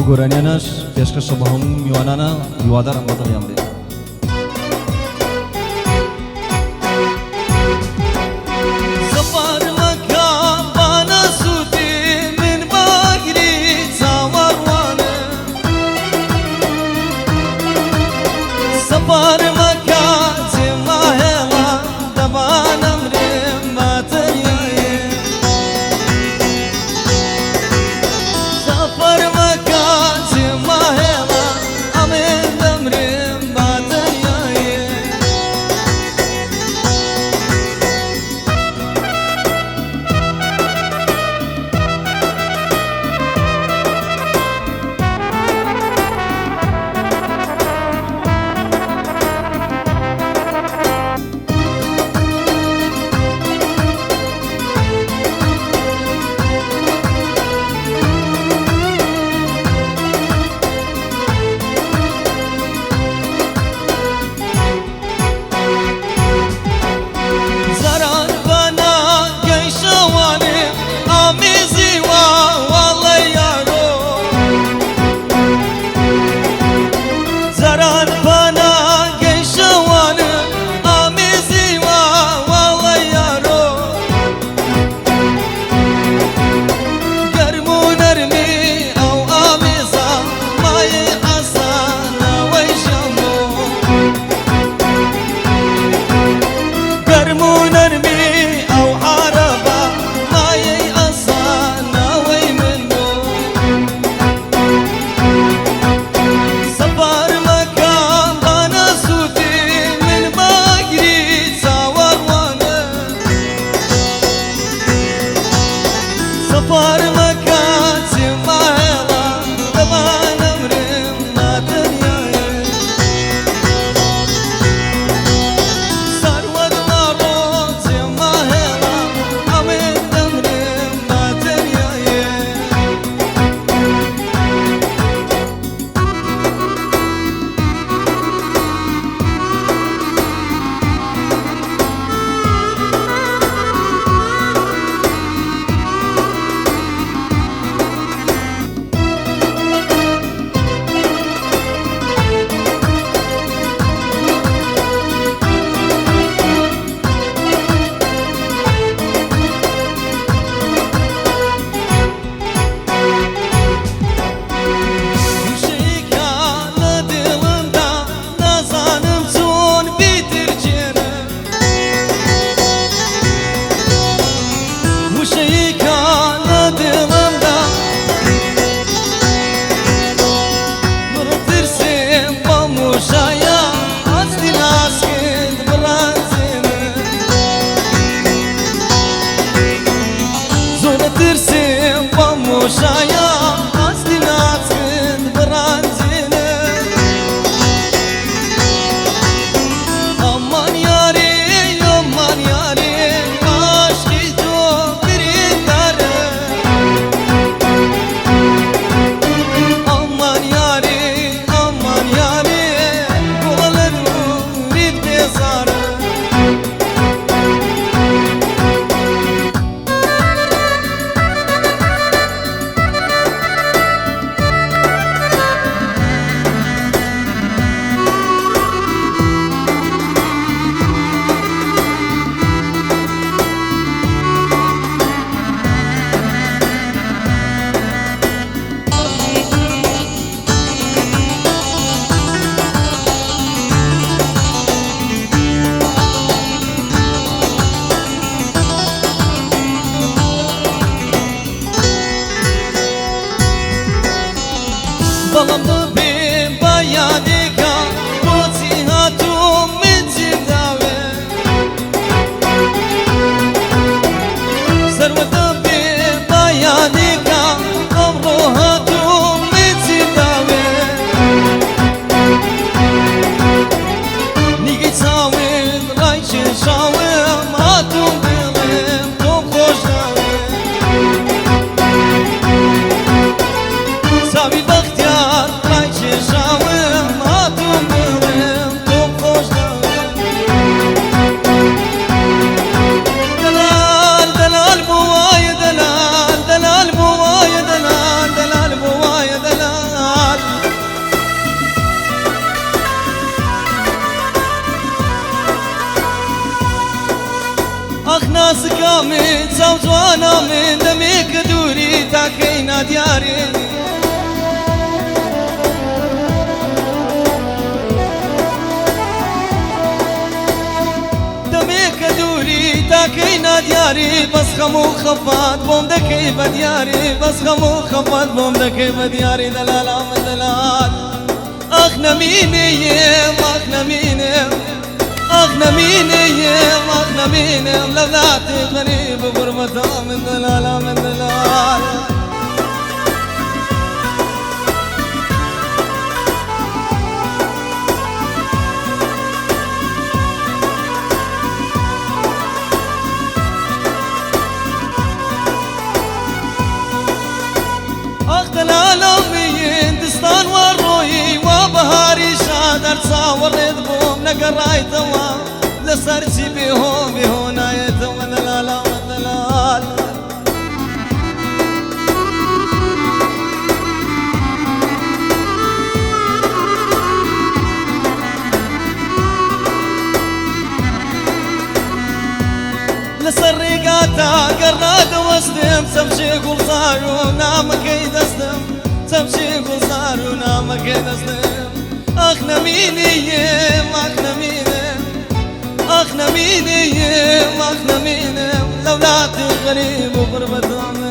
گورانیانش پیشکش به هم میوانانا یوادارم بدلیم بی سفر مکان بانا سوتی من باگری ساوروانه سفر مکان زما هلا دبانم ریم باتریه سفر مکان زما هلا امین دمریم باتریه سفر مکان زما هلا دبانم ریم باتریه سرود لارو زما هلا امین دمریم باتریه Şaya aslin aslin bırakzine aman yari aşkı çok birindare aman yari kolalarım bir bezara Balamı bir bayadika Mozihatum menzidave Servata bir bayadika Amrohatum menzidave Nigi savin rayçin şavim Hatum bilim top hoşnavim Savi bahtiyar پیرە و جوانە من دەمێکە دووری تاکەینا دیارێ دەمێکە دووری تاکەینا دیاری بەس خەم و خەفات بۆم دەکەی بە دیاری بەس خەم و خەفات بۆم دەکەی بە دیاری دەلالا من دەلال ئەخ نەمینێم ئەخ نەمینێم ئەخ نەمینێم ئەخ نەمینێم لە ذاتی غەریب و غوربەتا من دەلالا من دەلال دەلالەڵین دستان وەڕۆیی وا بەهاری شادەر چاوەڕێت بۆم نەگەڕایتەوە لەسەر چی بێهۆ بێهۆ نایێتەوە دەلالا دەلال لەسەر ڕێگاتا گەڕادەوەستم چەمچێ گوڵزار و نامەکەی دەستم چەمچێ گوڵزار و نامەکەی دەستم ئەخ نەمینێم ئەخ نەمینێم ئەخ نەمینێم ئەخ نەمینێم لە وڵاتی غەریب و غوربەتا